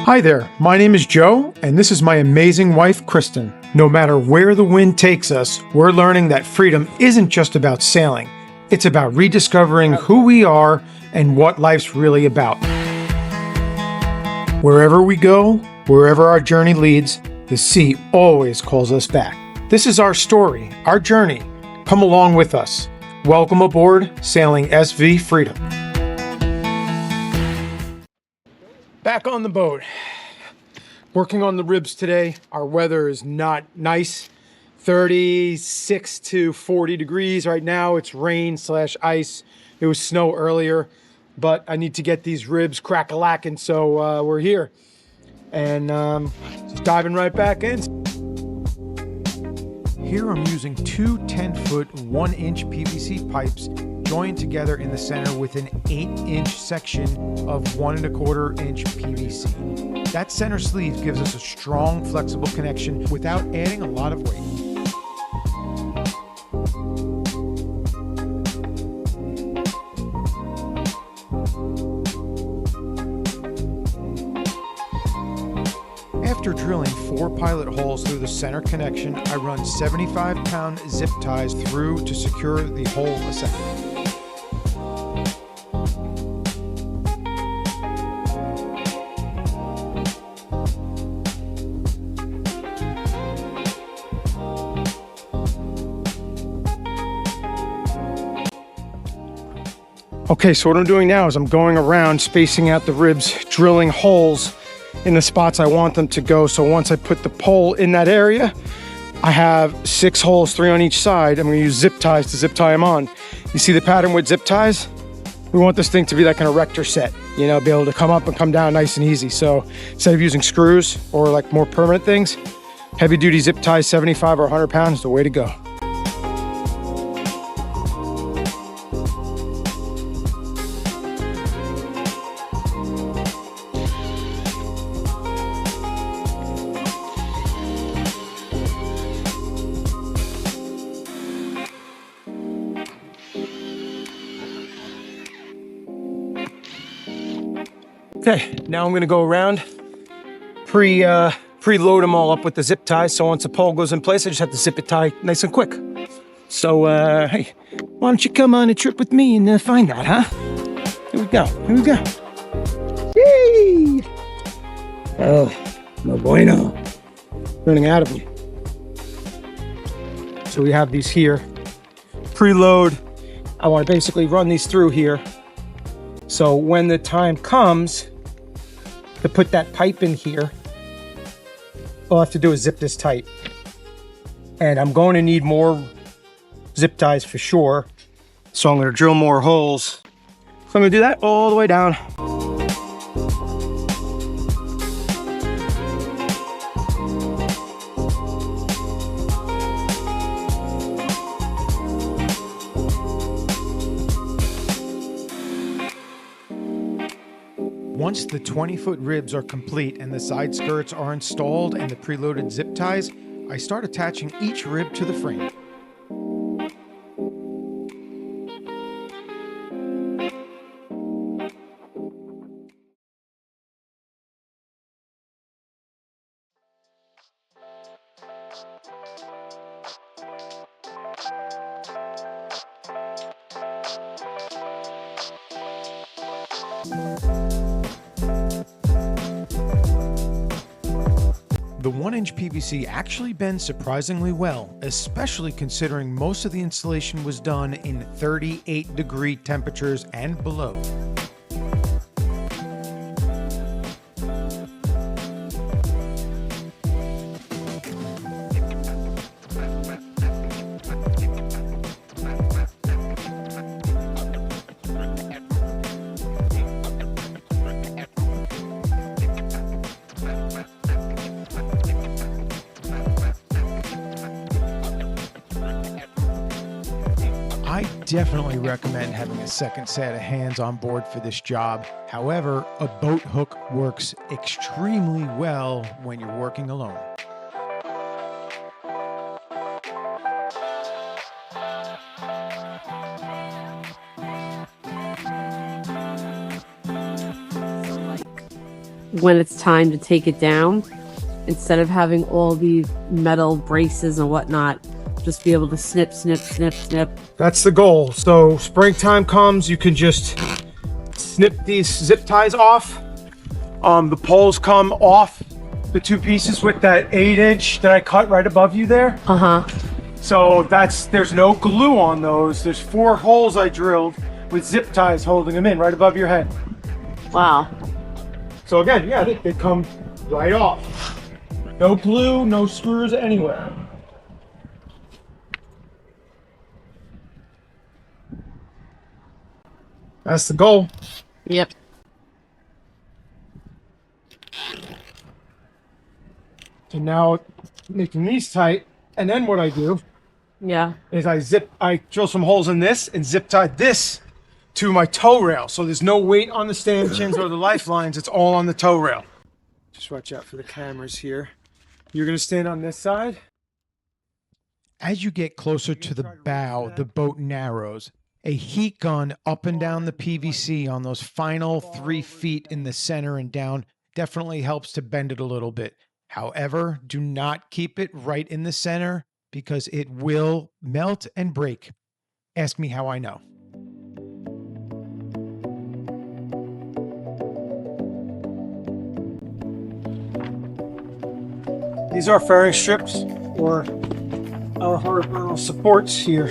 Hi there, my name is Joe, and this is my amazing wife, Kristen. No matter where the wind takes us, we're learning that freedom isn't just about sailing. It's about rediscovering who we are and what life's really about. Wherever we go, wherever our journey leads, the sea always calls us back. This is our story, our journey. Come along with us. Welcome aboard Sailing SV Freedom. Back on the boat, working on the ribs today. Our weather is not nice, 36 to 40 degrees right now. It's rain/ice. It was snow earlier, but I need to get these ribs crack-a-lacking, so we're here. And just diving right back in. Here I'm using two 10-foot, 1-inch PVC pipes joined together in the center with an 8-inch section of 1¼ inch PVC. That center sleeve gives us a strong, flexible connection without adding a lot of weight. After drilling 4 pilot holes through the center connection, I run 75-pound zip ties through to secure the whole assembly. Okay, so what I'm doing now is I'm going around spacing out the ribs, drilling holes in the spots I want them to go. So once I put the pole in that area, I have 6 holes, 3 on each side. I'm gonna use zip ties to zip tie them on. You see the pattern with zip ties? We want this thing to be like an erector set, you know, be able to come up and come down nice and easy. So instead of using screws or like more permanent things, heavy duty zip ties, 75 or 100 pounds is the way to go. Okay, now I'm gonna go around, preload them all up with the zip ties. So once the pole goes in place, I just have to zip it tie nice and quick. So, hey, why don't you come on a trip with me and find that, huh? Here we go, here we go. Yay! Oh, no bueno. Running out of them. So we have these here. Preload. I want to basically run these through here. So when the time comes to put that pipe in here, all I have to do is zip this tight. And I'm going to need more zip ties for sure. So I'm going to drill more holes. So I'm going to do that all the way down. Once the 20-foot ribs are complete and the side skirts are installed and the preloaded zip ties, I start attaching each rib to the frame. The 1-inch PVC actually bends surprisingly well, especially considering most of the installation was done in 38-degree temperatures and below. I definitely recommend having a second set of hands on board for this job. However, a boat hook works extremely well when you're working alone. when it's time to take it down, instead of having all these metal braces and whatnot, just be able to snip, snip, snip, snip. That's the goal. So springtime comes, you can just snip these zip ties off. The poles come off the two pieces with that 8-inch that I cut right above you there. So there's no glue on those. There's 4 holes I drilled with zip ties holding them in right above your head. Wow. So again, yeah, they come right off. No glue, no screws anywhere. That's the goal. Yep. So now making these tight, and then what I do is I drill some holes in this and zip tie this to my tow rail. So there's no weight on the stanchions or the lifelines. It's all on the tow rail. Just watch out for the cameras here. You're gonna stand on this side. As you get closer to the bow, the boat narrows. A heat gun up and down the PVC on those final 3 feet in the center and down definitely helps to bend it a little bit. However, do not keep it right in the center because it will melt and break. Ask me how I know. These are fairing strips for our horizontal supports here.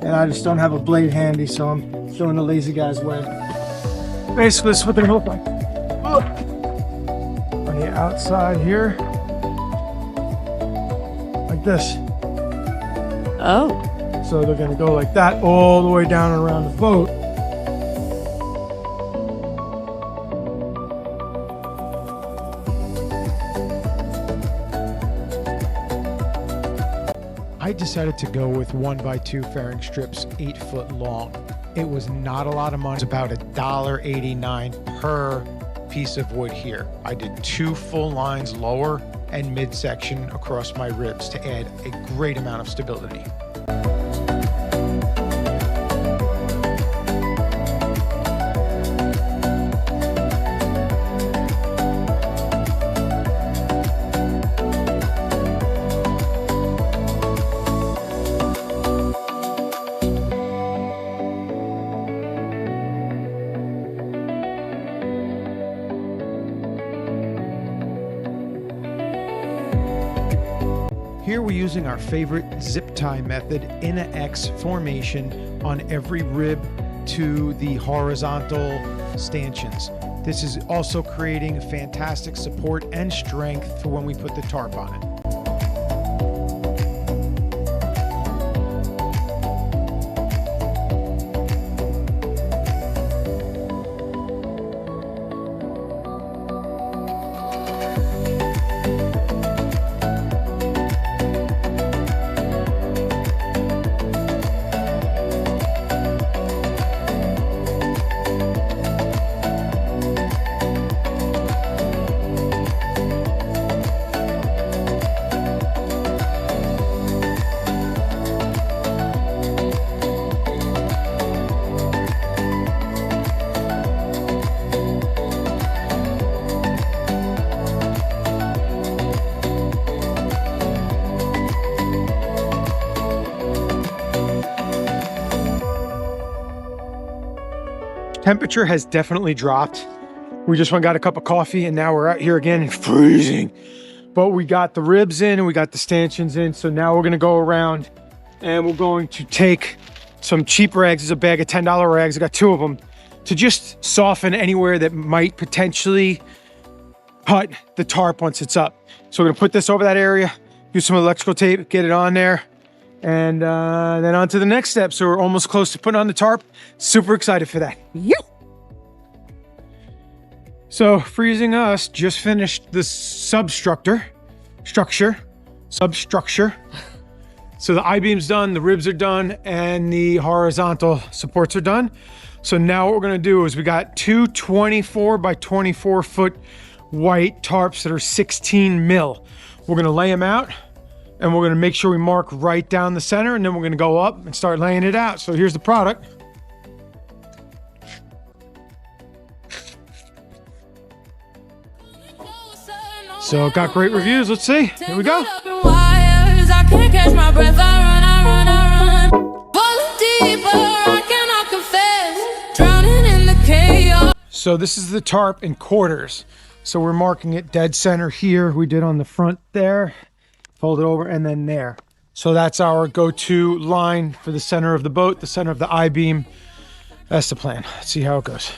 And I just don't have a blade handy, so I'm showing the lazy guy's way. Basically, this is what they look like. On the outside here, like this. Oh. So they're gonna go like that all the way down and around the boat. I decided to go with 1x2 fairing strips, 8 foot long. It was not a lot of money. It's about $1.89 per piece of wood here. I did 2 full lines lower and midsection across my ribs to add a great amount of stability. Here we're using our favorite zip tie method in an X formation on every rib to the horizontal stanchions. This is also creating fantastic support and strength for when we put the tarp on it. Temperature has definitely dropped. We just went and got a cup of coffee and now we're out here again and freezing. But we got the ribs in and we got the stanchions in. So now we're gonna go around and we're going to take some cheap rags. There's a bag of $10 rags. I got 2 of them to just soften anywhere that might potentially cut the tarp once it's up. So we're gonna put this over that area, use some electrical tape, get it on there, and then on to the next step. So we're almost close to putting on the tarp. Super excited for that. Yo! So Freezing Us just finished the substructure. So the I-beam's done, the ribs are done, and the horizontal supports are done. So now what we're gonna do is we got 2 24 by 24 foot white tarps that are 16 mil. We're gonna lay them out and we're gonna make sure we mark right down the center, and then we're gonna go up and start laying it out. So here's the product. So it got great reviews. Let's see. Here we go. I can't catch my breath. I run. Falling deeper, I cannot confess. Drowning in the chaos. So this is the tarp in quarters. So we're marking it dead center here. We did on the front there. Fold it over and then there. So that's our go-to line for the center of the boat, the center of the I-beam. That's the plan. Let's see how it goes.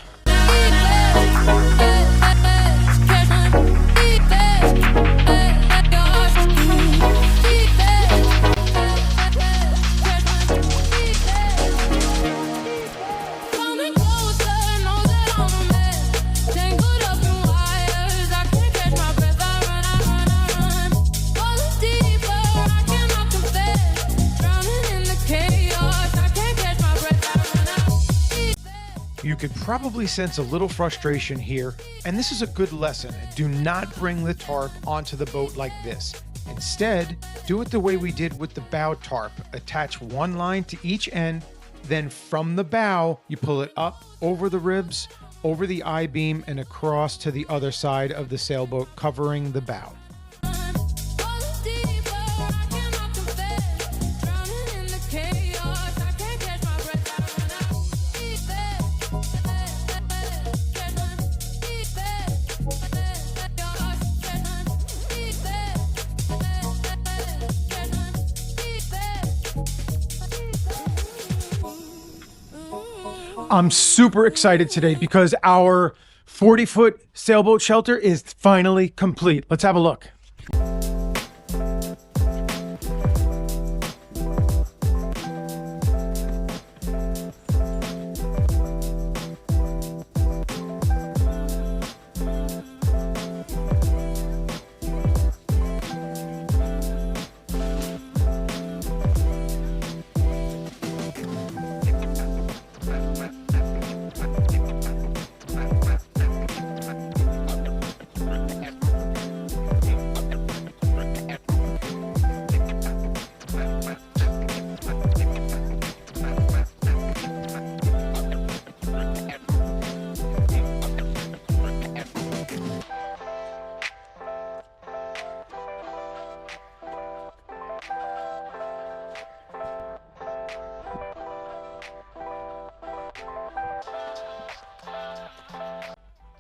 You could probably sense a little frustration here, and this is a good lesson. Do not bring the tarp onto the boat like this. Instead, do it the way we did with the bow tarp. Attach one line to each end, then from the bow, you pull it up over the ribs, over the I-beam, and across to the other side of the sailboat, covering the bow. I'm super excited today because our 40-foot sailboat shelter is finally complete. Let's have a look.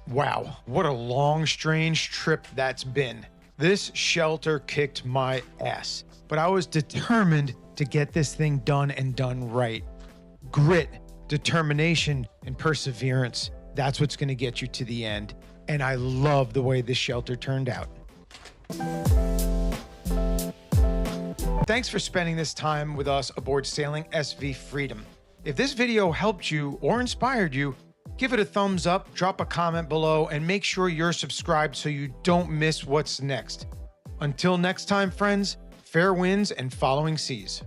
Wow, what a long, strange trip that's been. This shelter kicked my ass, but I was determined to get this thing done and done right. Grit, determination, and perseverance, that's what's gonna get you to the end. And I love the way this shelter turned out. Thanks for spending this time with us aboard Sailing SV Freedom. If this video helped you or inspired you, give it a thumbs up, drop a comment below, and make sure you're subscribed so you don't miss what's next. Until next time, friends, fair winds and following seas.